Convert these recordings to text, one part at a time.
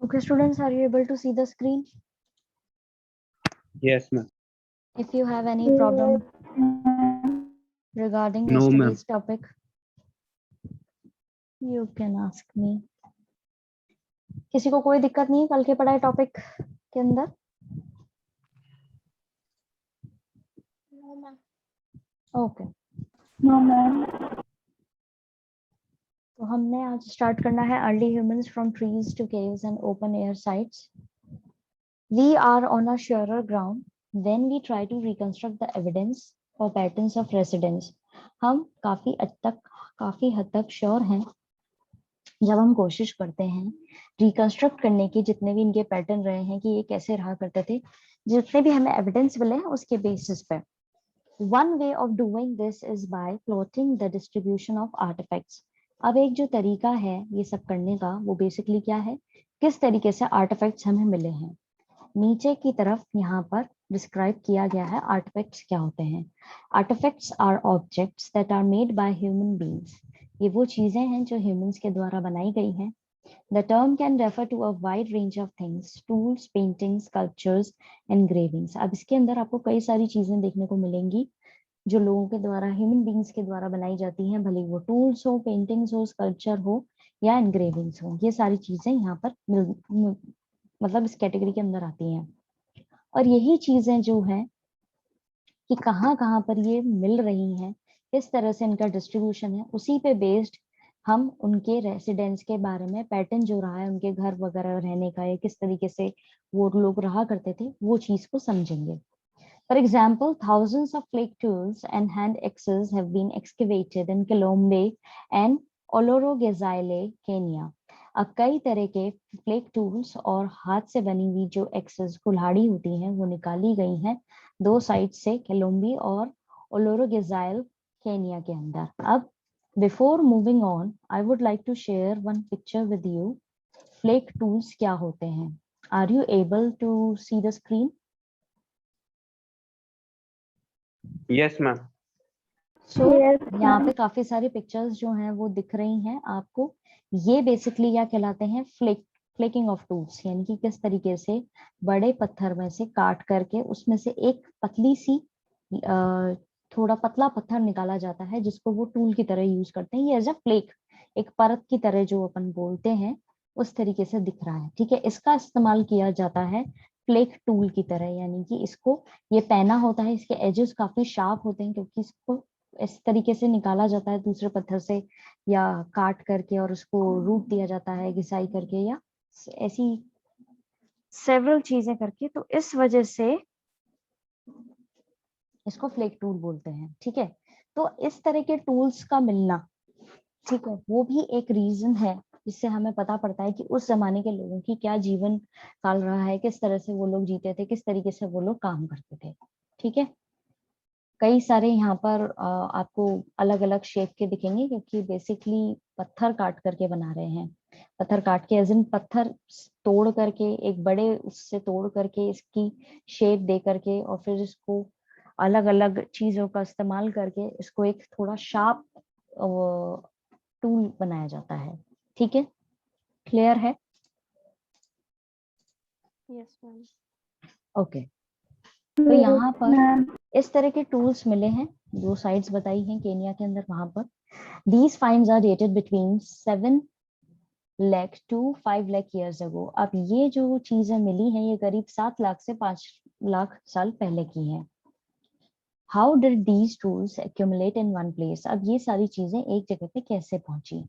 Okay, students, are you able to see the screen? Yes, ma'am. If you have any problem regarding No, ma'am. yesterday's topic, you can ask me. किसी को कोई दिक्कत नहीं कल के पढ़ाए topic के अंदर? Okay, No, ma'am. तो हमने आज स्टार्ट करना है early humans from trees to caves and open air sites. We are on a surer ground when we try to reconstruct the evidence or patterns of residence. हम काफी हद तक sure हैं जब हम कोशिश करते हैं रिकंस्ट्रक्ट करने की जितने भी इनके पैटर्न रहे हैं कि ये कैसे रहा करते थे, जितने भी हमें एविडेंस मिले हैं उसके बेसिस पे. One way of doing this is by plotting the distribution of artefacts. अब एक जो तरीका है ये सब करने का वो बेसिकली क्या है, किस तरीके से आर्टिफैक्ट्स हमें मिले हैं. नीचे की तरफ यहाँ पर डिस्क्राइब किया गया है आर्टिफैक्ट्स क्या होते हैं. Artefacts are objects that are made by human beings. ये वो चीजें हैं जो ह्यूमंस के द्वारा बनाई गई हैं. The term can refer to a wide range of things, tools, paintings, sculptures, engravings. अब इसके अंदर आपको कई सारी चीजें देखने को मिलेंगी जो लोगों के द्वारा, ह्यूमन बीइंग्स के द्वारा बनाई जाती हैं, भले वो टूल्स हो, पेंटिंग्स हो, स्कल्पचर हो या एनग्रेविंग्स हो. ये सारी चीजें यहाँ पर मतलब इस कैटेगरी के अंदर आती हैं. और यही चीजें जो हैं कि कहाँ कहाँ पर ये मिल रही हैं, किस तरह से इनका डिस्ट्रीब्यूशन है, उसी पे बेस्ड हम उनके रेसिडेंस के बारे में पैटर्न जो रहा है उनके घर वगैरह रहने का या किस तरीके से वो लोग रहा करते थे वो चीज को समझेंगे. For example, thousands of flake tools and hand axes have been excavated in Colombe and Olorogezile, Kenya. अब कई तरह के फ्लेक टूल्स और हाथ से बनी हुई जो एक्सेस कुल्हाड़ी होती हैं वो निकाली गई हैं दो साइड से, कोलंबी और ओलोरोगेजाइल, केनिया के अंदर. अब before moving on I would like to share one picture with you. Flake tools क्या होते हैं? Are you able to see the screen? Yes, ma'am. So Yes, यहाँ पे ma'am. काफी सारी पिक्चर्स जो हैं वो दिख रही हैं आपको. ये बेसिकली क्या कहलाते हैं? फ्लेकिंग ऑफ टूल्स, यानी कि किस तरीके से बड़े पत्थर में से काट करके उसमें से एक पतली सी थोड़ा पतला पत्थर निकाला जाता है जिसको वो टूल की तरह यूज करते हैं. ये एज अ फ्लेक, एक परत की तरह जो अपन बोलते हैं उस तरीके से दिख रहा है. ठीक है, इसका इस्तेमाल किया जाता है फ्लेक टूल की तरह, यानी कि इसको ये पहना होता है, इसके एजेस काफी शार्प होते हैं क्योंकि इसको इस तरीके से निकाला जाता है दूसरे पत्थर से या काट करके और उसको रूप दिया जाता है घिसाई करके या ऐसी सेवरल चीजें करके. तो इस वजह से इसको फ्लेक टूल बोलते हैं. ठीक है, तो इस तरह के टूल्स का मिलना, ठीक है, वो भी एक रीजन है जिससे हमें पता पड़ता है कि उस जमाने के लोगों की क्या जीवन काल रहा है, किस तरह से वो लोग जीते थे, किस तरीके से वो लोग काम करते थे. ठीक है, कई सारे यहाँ पर आपको अलग अलग शेप के दिखेंगे क्योंकि बेसिकली पत्थर काट करके बना रहे हैं. पत्थर काट के एज इन पत्थर तोड़ करके, एक बड़े उससे तोड़ करके इसकी शेप दे करके और फिर इसको अलग अलग चीजों का इस्तेमाल करके इसको एक थोड़ा शार्प टूल बनाया जाता है. ठीक है, क्लियर है? Yes, ma'am. ओके, तो यहाँ Yes, पर ma'am. इस तरह के टूल्स मिले हैं, दो साइट्स बताई हैं केनिया के अंदर. वहां पर these finds are dated between 7 lakh to 5 lakh years ago. अब ये जो चीजें मिली हैं ये करीब 7 लाख से 5 लाख साल पहले की हैं. How did these tools accumulate in one place? अब ये सारी चीजें एक जगह पे कैसे पहुंची?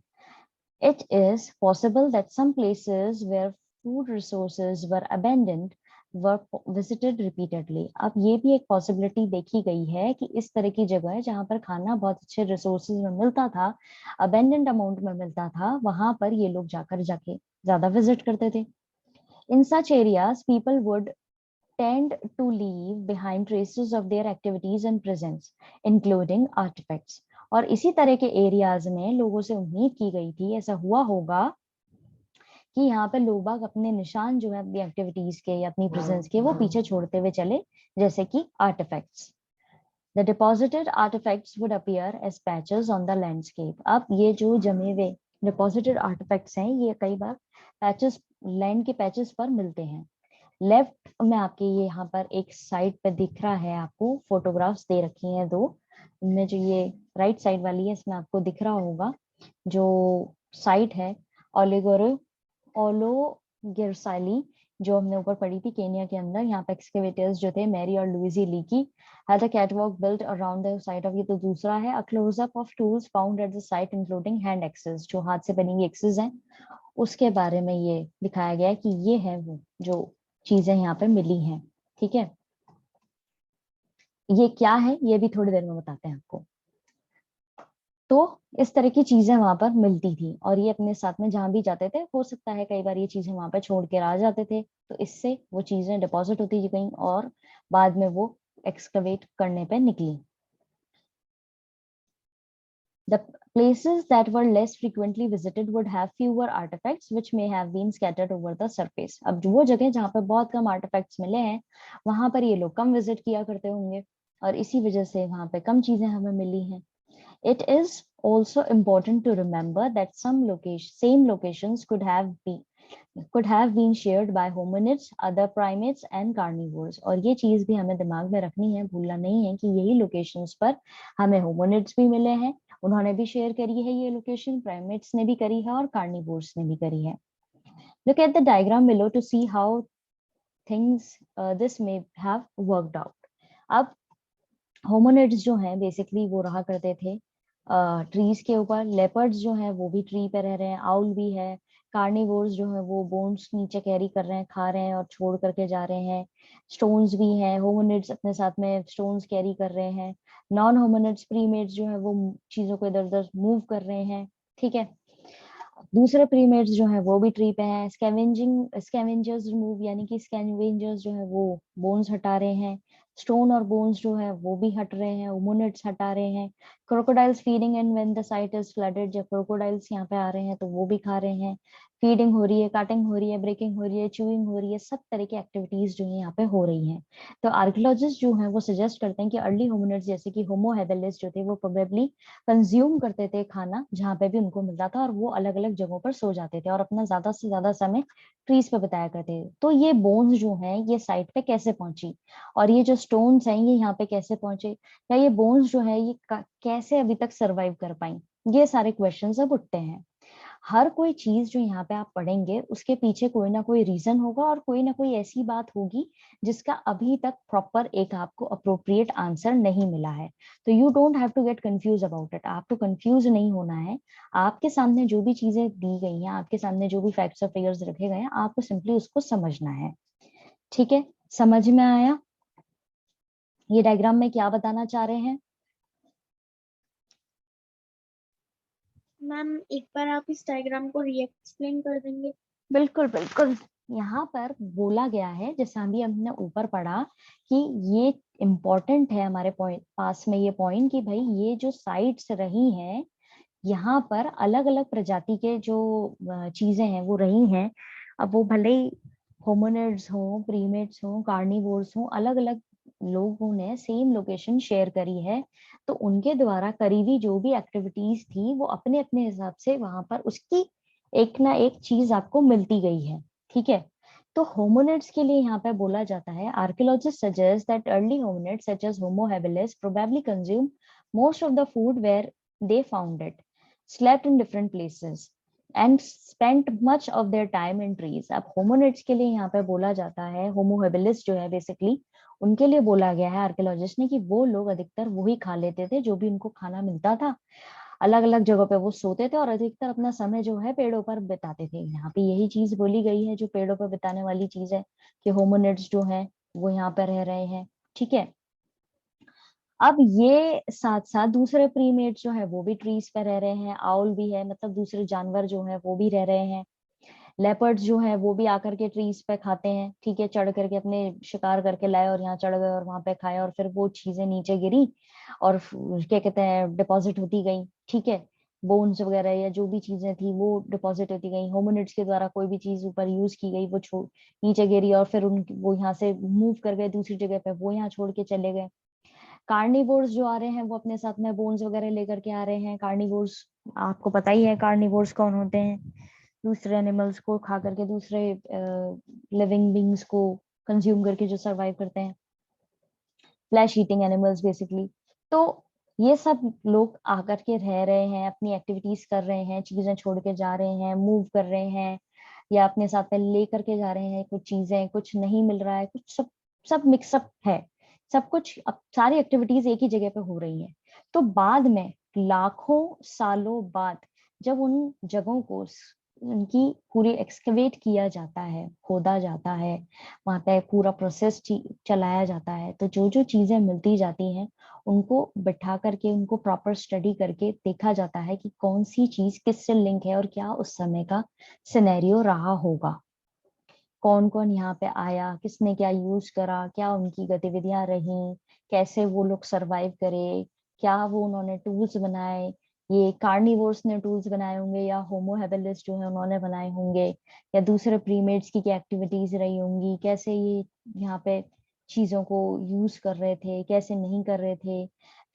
It is possible that some places where food resources were abandoned were visited repeatedly. अब ये भी एक पॉसिबिलिटी देखी गई है कि इस तरह की जगह जहाँ पर खाना बहुत अच्छे रिसोर्सेज में मिलता था, अबेंडेंड अमाउंट में मिलता था, वहां पर ये लोग जाके ज्यादा विजिट करते थे. In such areas, people would tend to leave behind traces of their activities and presence, including artifacts. और इसी तरह के एरियाज में लोगों से उम्मीद की गई थी, ऐसा हुआ होगा कि यहाँ पे लोग बाग अपने निशान जो है अपनी एक्टिविटीज के या अपनी प्रेजेंस के वो पीछे छोड़ते हुए चले, जैसे कि artefacts. The deposited artifacts would appear as patches on the landscape. अब ये जो जमे हुए डिपॉजिटेड आर्टिफैक्ट्स हैं, ये कई बार पैचेस, लैंड के पैचेस पर मिलते हैं। लेफ्ट में आपके ये यहाँ पर एक साइड पे दिख रहा है, आपको फोटोग्राफ्स दे रखी हैं 2, इनमें जो ये राइट साइड वाली है इसमें आपको दिख रहा होगा जो साइट है ओलिगोरो ओलोगिरसाली, जो हमने ऊपर पढ़ी थी केनिया के अंदर। यहाँ पे एक्सकेवेटर्स जो थे मैरी और Luigi leaky had a catwalk built around the site of, ये तो दूसरा है। A close-up of tools found at the site including hand axes, जो हाथ से बनी हुई एक्सेस हैं, उसके बारे में ये दिखाया गया है कि ये है वो जो चीजें यहाँ पे मिली हैं। ठीक है, ये क्या है ये भी थोड़ी देर में बताते हैं आपको। तो इस तरह की चीजें वहां पर मिलती थी और ये अपने साथ में जहां भी जाते थे, हो सकता है कई बार ये चीजें वहां पर छोड़ के आ जाते थे, तो इससे वो चीजें डिपॉजिट होती गई और बाद में वो एक्सकवेट करने पे निकली। The places that were less frequently visited would have fewer artifacts which may have been scattered over the surface. अब वो जगह जहाँ पे बहुत कम आर्टिफैक्ट्स मिले हैं वहां पर ये लोग कम विजिट किया करते होंगे और इसी वजह से वहां पे कम चीजें हमें मिली हैं। It is also important to remember that same locations could have been shared by hominids, other primates and carnivores. और ये चीज भी हमें दिमाग में रखनी है, भूलना नहीं है कि यही लोकेशंस पर हमें hominids भी मिले हैं, उन्होंने भी शेयर करी है ये लोकेशन, प्राइमेट्स ने भी करी है और कार्निवोर्स ने भी करी है। Look at the diagram below to see how things this may have worked out. अब होमोनिड्स जो हैं बेसिकली वो रहा करते थे ट्रीज के ऊपर, लेपर्ड्स जो हैं वो भी ट्री पे रह रहे हैं, आउल भी है, कार्निवोर्स जो है वो बोन्स नीचे कैरी कर रहे हैं, खा रहे हैं और छोड़ करके जा रहे हैं, स्टोन्स भी हैं, होमोनिड्स अपने साथ में स्टोन्स कैरी कर रहे हैं, नॉन होमोनिड्स प्रीमेट्स जो है वो चीजों को इधर उधर मूव कर रहे हैं। ठीक है, दूसरे प्रीमेट्स जो है वो भी ट्री पे हैं, स्कैवेंजर्स रिमूव, यानी कि स्कैवेंजर्स जो है वो बोन्स हटा रहे हैं, स्टोन और बोन्स जो है वो भी हट रहे हैं, होमोनिड्स हटा रहे हैं, crocodiles feeding and when the site is flooded, जब क्रोकोडाइल्स यहाँ पे आ रहे हैं तो वो भी खा रहे हैं, फीडिंग हो रही है, काटिंग हो रही है, ब्रेकिंग हो रही है, च्यूइंग हो रही है, सब तरह की एक्टिविटीज जो है यहाँ पे हो रही हैं। तो आर्कियोलॉजिस्ट जो है वो सजेस्ट करते हैं कि अर्ली होमिनिड्स जैसे कि होमो हैबिलिस जो थे वो प्रोबेबली कंज्यूम करते थे खाना जहाँ पे भी उनको मिलता था और वो अलग अलग जगहों पर सो जाते थे और अपना ज्यादा से ज्यादा समय ट्रीज पे बिताया करते थे। तो ये बोन्स जो हैं ये साइट पे कैसे पहुंची और ये जो स्टोन्स हैं ये यहाँ पे कैसे पहुंचे, या ये बोन्स जो है ये कैसे अभी तक सरवाइव कर पाई, ये सारे क्वेश्चंस अब उठते हैं। हर कोई चीज जो यहाँ पे आप पढ़ेंगे उसके पीछे कोई ना कोई रीजन होगा और कोई ना कोई ऐसी बात होगी जिसका अभी तक प्रॉपर एक आपको अप्रोप्रिएट आंसर नहीं मिला है। तो you don't have to get confuse about it, आपको कंफ्यूज नहीं होना है। आपके सामने जो भी चीजें दी गई हैं, आपके सामने जो भी फैक्ट्स और फिगर्स रखे गए हैं, आपको सिंपली उसको समझना है। ठीक है, समझ में आया ये डायग्राम में क्या बताना चाह रहे हैं? मैम एक बार आप इस डायग्राम को री एक्सप्लेन कर देंगे? बिल्कुल बिल्कुल, यहाँ पर बोला गया है जैसा अभी हमने ऊपर पढ़ा कि ये इम्पोर्टेंट है हमारे पॉइंट पास में ये पॉइंट कि भाई ये जो साइट्स रही हैं यहाँ पर अलग अलग प्रजाति के जो चीजें हैं वो रही हैं। अब वो भले ही होमोनिड्स हो, प्रीमेट्स हो, कार्निवोर्स हो, अलग अलग लोगों ने सेम लोकेशन शेयर करी है, तो उनके द्वारा करी हुई जो भी एक्टिविटीज थी वो अपने अपने हिसाब से वहां पर उसकी एक ना एक चीज आपको मिलती गई है। ठीक है, तो होमोनिड्स के लिए यहाँ पे बोला जाता है archaeologists suggest that early hominids such as Homo habilis probably consume most of the food where they found it, slept in different places and spent much of their time in trees. अब hominids के लिए यहाँ पे बोला जाता है, Homo habilis जो है बेसिकली उनके लिए बोला गया है आर्कियोलॉजिस्ट ने कि वो लोग अधिकतर वही खा लेते थे जो भी उनको खाना मिलता था, अलग अलग जगहों पे वो सोते थे और अधिकतर अपना समय जो है पेड़ों पर बिताते थे। यहाँ पे यही चीज बोली गई है जो पेड़ों पर बिताने वाली चीज है कि होमोनिड्स जो है वो यहाँ पे रह रहे हैं। ठीक है, अब ये साथ साथ दूसरे प्रीमेट जो है वो भी ट्रीज पे रह रहे हैं, आउल भी है, मतलब दूसरे जानवर जो है वो भी रह रहे हैं, लेपर्ड्स जो है वो भी आकर के ट्रीज पे खाते हैं। ठीक है, चढ़ करके अपने शिकार करके लाए और यहाँ चढ़ गए और वहां पे खाए और फिर वो चीजें नीचे गिरी और क्या कहते हैं डिपॉजिट होती गई। ठीक है, बोन्स वगैरह या जो भी चीजें थी वो डिपॉजिट होती गई, होमिनिड्स के द्वारा कोई भी चीज ऊपर यूज की गई वो नीचे गिरी और फिर उन वो यहाँ से मूव कर गए दूसरी जगह पे, वो यहाँ छोड़ के चले गए। कार्निवोर्स जो आ रहे हैं वो अपने साथ में बोन्स वगैरह लेकर के आ रहे हैं, कार्निवोर्स आपको पता ही है कार्निवोर्स कौन होते हैं, दूसरे एनिमल्स को खा करके दूसरे लिविंग बींग्स को कंज्यूम करके जो सरवाइव करते हैं, फ्लैश ईटिंग एनिमल्स बेसिकली। तो ये सब लोग आकर के रह रहे हैं, अपनी एक्टिविटीज कर रहे हैं, चीजें छोड़ के जा रहे हैं, मूव कर रहे हैं, या अपने साथ में ले करके जा रहे हैं कुछ चीजें, कुछ नहीं मिल रहा है, कुछ सब सब मिक्सअप है, सब कुछ, अब सारी एक्टिविटीज एक ही जगह पे हो रही हैं। तो बाद में लाखों सालों बाद जब उन जगहों को उनकी पूरी एक्सकवेट किया जाता है, खोदा जाता है, वहां पे पूरा प्रोसेस चलाया जाता है, तो जो जो चीजें मिलती जाती हैं उनको बिठा करके उनको प्रॉपर स्टडी करके देखा जाता है कि कौन सी चीज किससे लिंक है और क्या उस समय का सिनेरियो रहा होगा, कौन कौन यहाँ पे आया, किसने क्या यूज करा, क्या उनकी गतिविधियां रही, कैसे वो लोग सरवाइव करे, क्या वो उन्होंने टूल्स बनाए, ये कार्निवोर्स ने टूल्स बनाए होंगे या होमो हेबिलिस जो है उन्होंने बनाए होंगे, या दूसरे प्रीमेट्स की क्या एक्टिविटीज रही होंगी, कैसे ये यहाँ पे चीजों को यूज कर रहे थे, कैसे नहीं कर रहे थे,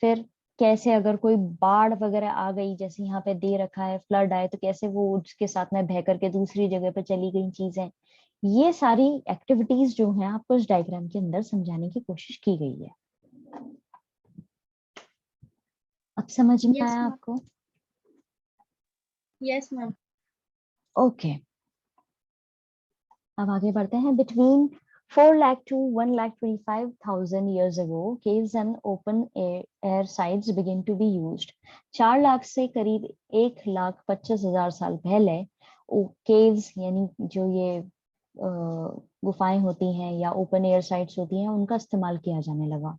फिर कैसे अगर कोई बाढ़ वगैरह आ गई, जैसे यहाँ पे दे रखा है फ्लड आए, तो कैसे वो उसके साथ में बह करके दूसरी जगह पे चली गई चीजें। ये सारी एक्टिविटीज जो है आपको इस डायग्राम के अंदर समझाने की कोशिश की गई है। अब समझ में यस आया मैम। आपको? Yes ma'am. ओके, अब आगे बढ़ते हैं। Between 4 lakh to 1,25,000 years ago, caves and open air sites began to be used. 4 lakh से करीब 1,25,000 साल पहले केव्स यानी जो ये गुफाएं होती हैं या ओपन एयर साइट्स होती हैं उनका इस्तेमाल किया जाने लगा।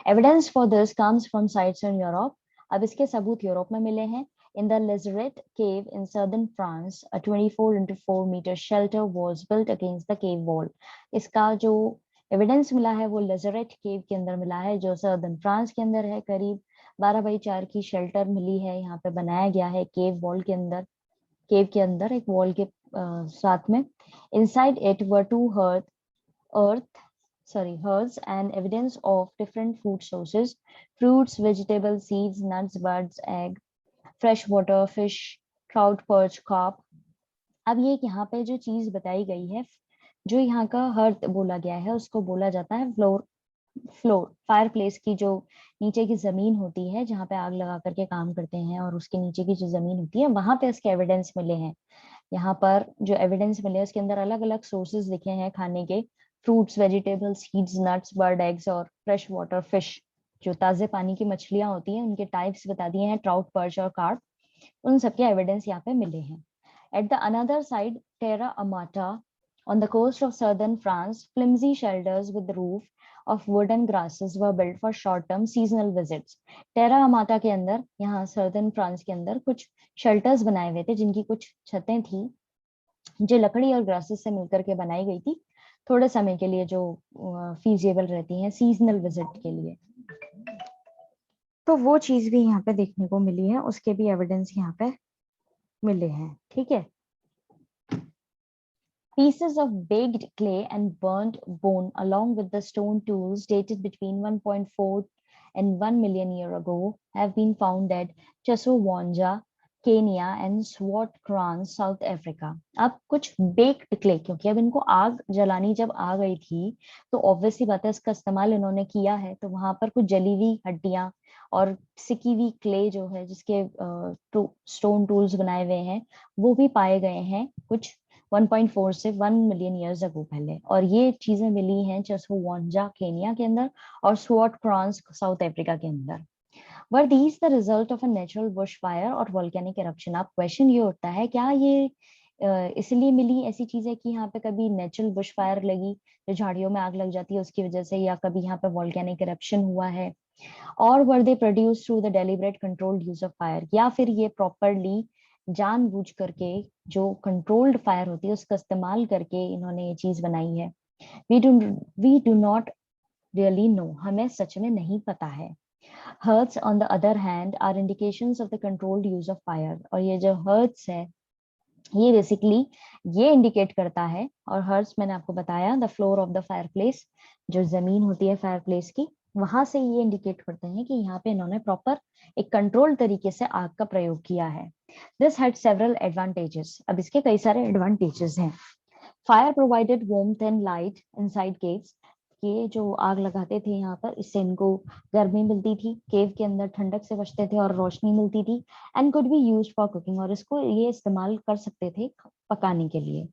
Evidence for this comes from sites in Europe. अब इसके सबूत यूरोप में मिले हैं। In the Lazarette cave in southern France, a 24 into 4 meter shelter was built against the cave wall. इसका जो एविडेंस मिला है वो लेजरेट केव के अंदर मिला है, जो सर्दर्न फ्रांस के अंदर है। करीब 12x4 की शेल्टर मिली है, यहाँ पे बनाया गया है केव वॉल के अंदर, केव के अंदर एक वॉल के साथ में। Inside it were two hearths and evidence of different food sources: fruits, vegetables, seeds, nuts, buds, egg, fresh water, fish, trout, perch, carp। अब ये यहाँ पे जो चीज बताई गई है, जो यहाँ का हर्थ बोला गया है उसको बोला जाता है फ्लोर। फ्लोर फायर प्लेस की जो नीचे की जमीन होती है जहाँ पे आग लगा करके काम करते हैं, और उसके नीचे की जो जमीन होती है वहां पे इसके एविडेंस मिले हैं। यहाँ पर जो एविडेंस मिले उसके अंदर अलग अलग सोर्सेज लिखे हैं खाने के: fruits, vegetables, seeds, nuts, bird eggs और फ्रेश वाटर फिश। जो ताजे पानी की मछलियां होती हैं उनके टाइप्स बता दिए हैं: ट्राउट, पर्च और कार्प। उन सबके एविडेंस यहाँ पे मिले हैं। At the another side, Terra Amata on the coast of southern France, flimsy shelters with roof of wood and grasses were built for short-term seasonal visits. टेरा अमाटा के अंदर, यहाँ सर्दर्न फ्रांस के अंदर कुछ शेल्टर्स बनाए हुए थे जिनकी कुछ छतें थी जो लकड़ी और ग्रासेस से मिलकर के बनाई गई थी, थोड़े समय के लिए, जो फीजिबल रहती हैं सीजनल विजिट के लिए। तो वो चीज भी यहाँ पे देखने को मिली है, उसके भी एविडेंस यहाँ पे मिले हैं। ठीक है। Pieces of baked clay and burnt bone along with the stone tools dated between 1.4 and 1 million years ago have been found at Chasovonja, Kenya and Swartkrans, South Africa. अब कुछ बेक्ड क्ले, क्योंकि अब इनको आग जलानी जब आ गई थी तो ऑब्वियसली बात है इसका इस्तेमाल इन्होंने किया है, तो वहां पर कुछ जली हुई हड्डियां और सिकी हुई क्ले जो है जिसके स्टोन टूल्स बनाए हुए हैं वो भी पाए गए हैं कुछ 1.4 से 1 मिलियन ईयर्स अगो पहले। और ये चीजें मिली हैं चसोवांजा केनिया के अंदर और स्वॉट क्रॉन्स साउथ अफ्रीका के अंदर। Were these the result of a natural bushfire or volcanic eruption? अब क्वेश्चन ये उठता है, क्या ये इसलिए मिली ऐसी चीजें कि यहाँ पे कभी नेचुरल बुशफायर लगी, जो झाड़ियों में आग लग जाती है उसकी वजह से, या कभी यहाँ पे वॉल्केनिक इरप्शन हुआ है, और were they produce through the deliberate controlled use of fire, या फिर ये प्रॉपरली जानबूझ करके जो कंट्रोल्ड फायर होती है उसका इस्तेमाल करके इन्होंने ये चीज बनाई है। We do not really know, हमें सच में नहीं पता है। Hearths on the other hand are indications of the controlled use of fire। और ये जो hearths है ये बेसिकली ये इंडिकेट करता है, और hearths मैंने आपको बताया the floor of the fire place, जो जमीन होती है फायर प्लेस की, वहां से ये इंडिकेट करते हैं कि यहाँ पे इन्होंने प्रॉपर एक कंट्रोल तरीके से आग का प्रयोग किया है। This had several advantages. अब इसके कई सारे एडवांटेजेस हैं। Fire provided warmth and light inside caves. ये जो आग लगाते थे यहाँ पर, इससे इनको गर्मी मिलती थी, केव के अंदर ठंडक से बचते थे और रोशनी मिलती थी। And could be used for cooking, और इसको ये इस्तेमाल कर सकते थे पकाने के लिए।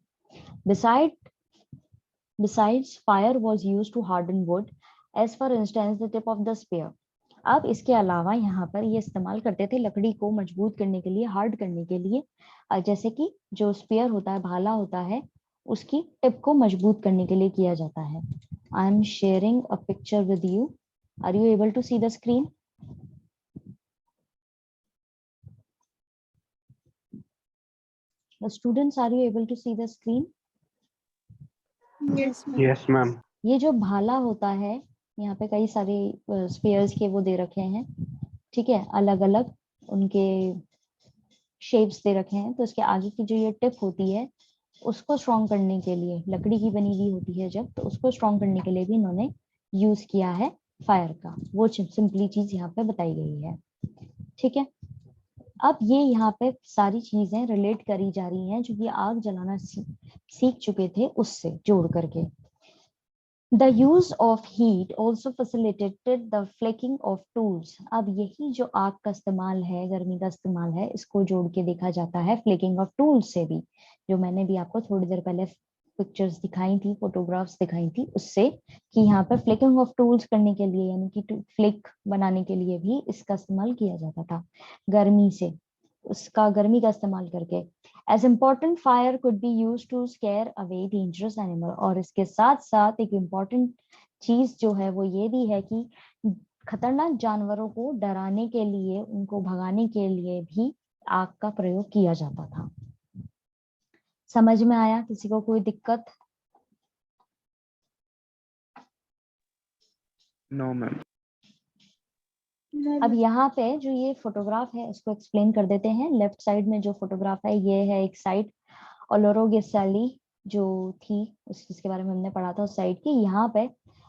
Besides, fire was used to harden wood, as for instance the tip of the spear. अब इसके अलावा यहाँ पर ये इस्तेमाल करते थे लकड़ी को मजबूत करने के लिए, हार्ड करने के लिए, जैसे कि जो स्पेयर होता है, भाला होता है, उसकी टिप को मजबूत करने के लिए किया जाता है। I am sharing a picture with you. Are you able to see the screen? The students, are you able to see the screen? Yes, ma'am. Yes, ma'am. ये जो भाला होता है, यहाँ पे कई सारे स्पेयर्स के वो दे रखे हैं, ठीक है, अलग अलग उनके शेप्स दे रखे हैं। तो इसके आगे की जो ये टिप होती है, उसको स्ट्रॉन्ग करने के लिए, लकड़ी की बनी हुई होती है जब, तो उसको स्ट्रॉन्ग करने के लिए भी इन्होंने यूज किया है फायर का। वो सिंपली चीज यहाँ पे बताई गई है, ठीक है। अब ये यहाँ पे सारी चीजें रिलेट करी जा रही हैं जो कि आग जलाना सीख चुके थे उससे जोड़ करके। The use of heat also facilitated the flaking of tools. अब यही जो आग का इस्तेमाल है, गर्मी का इस्तेमाल है, इसको जोड़ के देखा जाता है फ्लेकिंग ऑफ टूल्स से भी, जो मैंने भी आपको थोड़ी देर पहले पिक्चर्स दिखाई थी, फोटोग्राफ्स दिखाई थी उससे, कि यहाँ पर फ्लेकिंग ऑफ टूल्स करने के लिए, यानी कि फ्लेक बनाने के लिए भी इसका इस्तेमाल किया जाता था गर्मी से, उसका गर्मी का इस्तेमाल करके। As important, fire could be used to scare away dangerous animal. और इसके साथ साथ एक इम्पोर्टेंट चीज जो है वो ये भी है कि खतरनाक जानवरों को डराने के लिए, उनको भगाने के लिए भी आग का प्रयोग किया जाता था। समझ में आया? किसी को कोई दिक्कत? No, ma'am. अब यहाँ पे जो ये फोटोग्राफ है उसको एक्सप्लेन कर देते हैं। लेफ्ट साइड में जो फोटोग्राफ है, ये है एक साइट ओलोरो गेसाली जो थी, उसके बारे में हमने पढ़ा था उस साइट की। यहाँ पे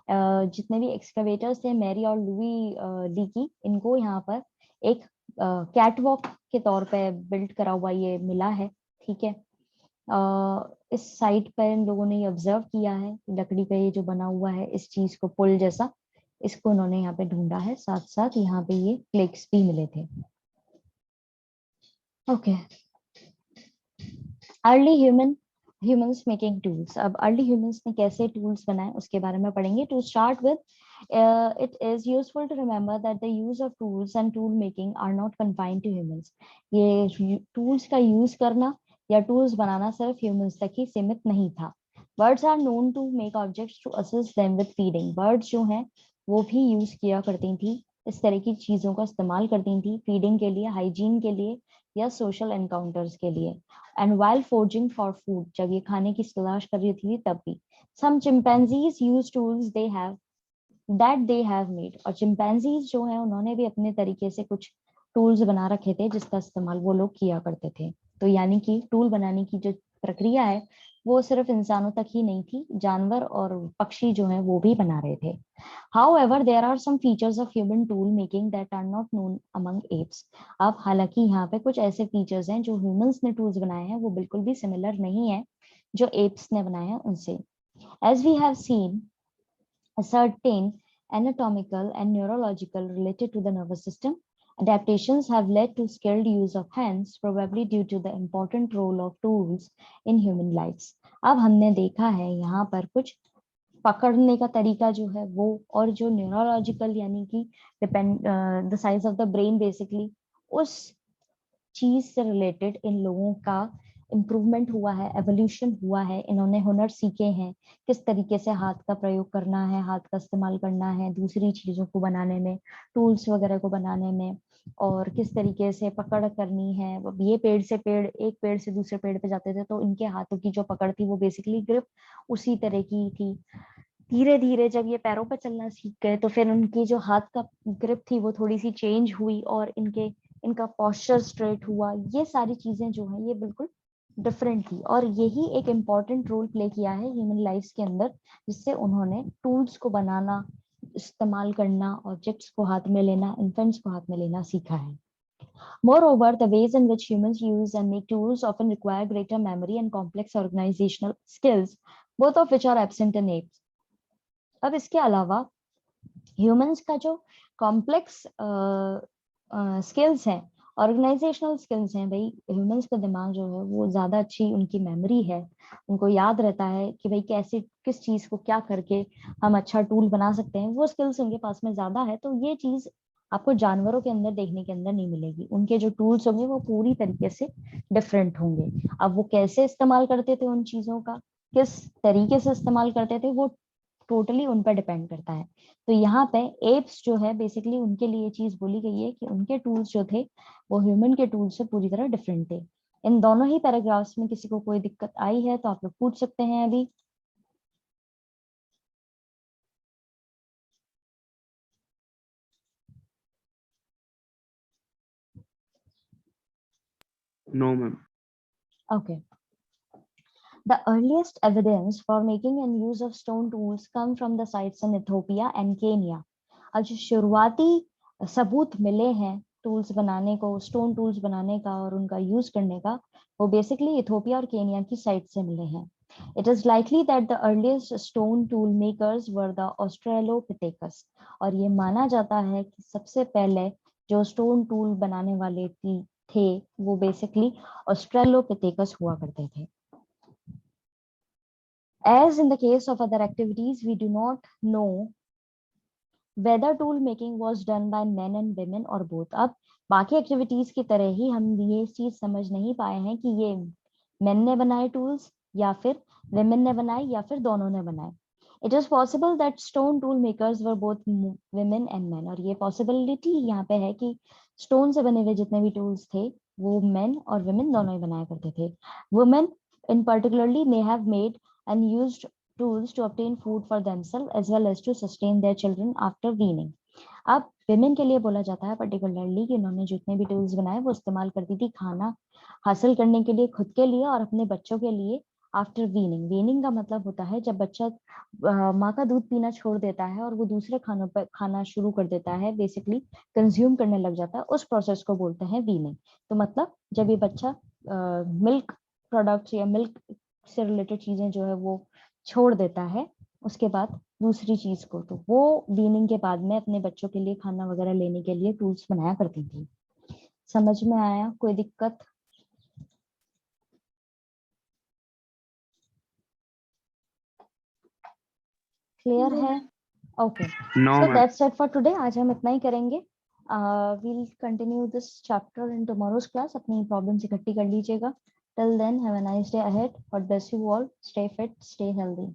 जितने भी एक्सकवेटर्स थे, मैरी और लुई ली की, इनको यहाँ पर एक कैटवॉक के तौर पे बिल्ड करा हुआ ये मिला है, ठीक है। इस साइट पर इन लोगों ने ये ऑब्जर्व किया है, लकड़ी का ये जो बना हुआ है इस चीज को, पुल जैसा, इसको उन्होंने यहाँ पे ढूंढा है। साथ साथ यहाँ पे ये फ्लेक्स भी मिले थे। Okay, early humans making tools. अब अर्ली ह्यूमंस ने कैसे टूल्स बनाए उसके बारे में पढ़ेंगे। To start with, it is useful to remember that the use of tools and tool making are not confined to humans. ये टूल्स का यूज करना या टूल्स बनाना सिर्फ ह्यूमंस तक ही सीमित नहीं था। Birds are known to make objects to assist them with feeding. Birds जो हैं वो भी यूज किया करती थी, इस तरह की चीजों का इस्तेमाल करती थी फीडिंग के लिए, हाइजीन के लिए या सोशल एनकाउंटर्स के लिए। And while foraging for food, जब ये खाने की तलाश कर रही थी तब भी। Some chimpanzees use tools that they have made. और चिंपैंजीज जो है उन्होंने भी अपने तरीके से कुछ टूल्स बना रखे थे जिसका इस्तेमाल वो लोग किया करते थे। तो यानी कि टूल बनाने की जो प्रक्रिया है वो सिर्फ इंसानों तक ही नहीं थी, जानवर और पक्षी जो है वो भी बना रहे थे। However, there are some features of human tool making that are not known among apes. अब हालांकि यहाँ पे कुछ ऐसे फीचर्स हैं जो ह्यूमंस ने टूल्स बनाए हैं वो बिल्कुल भी सिमिलर नहीं है जो एप्स ने बनाए हैं उनसे। As we have seen, a certain anatomical and neurological related to the nervous system adaptations have led to skilled use of hands, probably due to the important role of tools in human lives. अब हमने देखा है यहाँ पर कुछ पकड़ने का तरीका जो है वो, और जो न्यूरोलॉजिकल यानी कि depend the size of the brain basically, उस चीज से रिलेटेड इन लोगों का इम्प्रूवमेंट हुआ है, एवोल्यूशन हुआ है। इन्होंने हुनर सीखे हैं, किस तरीके से हाथ का प्रयोग करना है, हाथ का इस्तेमाल करना है दूसरी चीजों को बनाने में, टूल्स वगैरह को बनाने में, और किस तरीके से पकड़ करनी है। ये पेड़ से पेड़, एक पेड़ से दूसरे पेड़ पे जाते थे तो इनके हाथों की जो पकड़ थी वो बेसिकली ग्रिप उसी तरह की थी। धीरे धीरे जब ये पैरों पर चलना सीख गए तो फिर उनकी जो हाथ का ग्रिप थी वो थोड़ी सी चेंज हुई और इनका पोस्चर स्ट्रेट हुआ। ये सारी चीजें जो हैं ये बिल्कुल डिफरेंट थी, और यही एक इम्पॉर्टेंट रोल प्ले किया है ह्यूमन लाइफ के अंदर, जिससे उन्होंने टूल्स को बनाना, इस्तेमाल करना, ऑब्जेक्ट्स को हाथ में लेना, इन्फेंट्स को हाथ में लेना सीखा है. Moreover, the ways in which humans use and make tools often require greater memory and complex organizational skills, both of which are absent in apes. अब इसके अलावा ह्यूमंस का जो कॉम्प्लेक्स स्किल्स हैं, ऑर्गेनाइजेशनल स्किल्स हैं, भाई ह्यूमंस का दिमाग जो है वो ज्यादा अच्छी उनकी मेमोरी है, उनको याद रहता है कि भाई कैसे किस चीज को क्या करके हम अच्छा टूल बना सकते हैं, वो स्किल्स उनके पास में ज्यादा है. तो ये चीज आपको जानवरों के अंदर देखने के अंदर नहीं मिलेगी. उनके जो टूल्स होंगे वो पूरी तरीके से डिफरेंट होंगे. अब वो कैसे इस्तेमाल करते थे उन चीजों का, किस तरीके से इस्तेमाल करते थे, वो टोटली उन पर डिपेंड करता है. तो यहाँ पे एप्स जो है बेसिकली उनके लिए चीज बोली गई है कि उनके टूल्स जो थे वो ह्यूमन के टूल्स से पूरी तरह डिफरेंट थे. इन दोनों ही पैराग्राफ्स में किसी को कोई दिक्कत आई है तो आप लोग पूछ सकते हैं अभी. No, ma'am. Okay. The earliest evidence for making and use of stone tools come from the sites in Ethiopia and Kenya. अब जो शुरुआती सबूत मिले हैं टूल्स बनाने को, स्टोन टूल्स बनाने का और उनका यूज करने का, वो बेसिकली इथोपिया और केनिया की साइट से मिले हैं. It is likely that the earliest stone tool makers were the Australopithecus. और ये माना जाता है कि सबसे पहले जो स्टोन टूल बनाने वाले थे वो बेसिकली ऑस्ट्रेलोपिथेकस हुआ करते थे. As in the case of other activities, we do not know whether tool making was done by men and women or both. अब बाकी एक्टिविटीज की तरह ही हम ये चीज समझ नहीं पाए हैं कि ये men ने बनाए टूल्स या फिर women ने बनाए या फिर दोनों ने बनाए. It is possible that stone tool makers were both women and men. और ये possibility यहाँ पे है कि stone से बने हुए जितने भी tools थे वो men और women दोनों ही बनाया करते थे. Women in particularly may have made and used tools to obtain food for themselves as well as to sustain their children after weaning. अब women के लिए बोला जाता है particularly कि उन्होंने जितने भी tools बनाए वो इस्तेमाल करती थी खाना हासिल करने के लिए, खुद के लिए और अपने बच्चों के लिए आफ्टर वीनिंग. वीनिंग का मतलब होता है जब बच्चा माँ का दूध पीना छोड़ देता है और वो दूसरे खानों पर खाना शुरू कर देता है, बेसिकली कंज्यूम करने लग जाता है, उस प्रोसेस को बोलते हैं वीनिंग. तो मतलब जब ये बच्चा मिल्क प्रोडक्ट्स या मिल्क से रिलेटेड चीजें जो है वो छोड़ देता है उसके बाद दूसरी चीज को, तो वो वीनिंग के बाद में अपने बच्चों के लिए खाना वगैरह लेने के लिए टूल्स बनाया करती थी. समझ में आया? कोई दिक्कत? क्लियर है? Okay, No, so ma'am. That's it for today. आज हम इतना ही करेंगे. we'll continue this chapter in tomorrow's class. अपनी प्रॉब्लम्स इकट्ठी कर लीजिएगा. Till then, have a nice day ahead. God bless you all. Stay fit, stay healthy.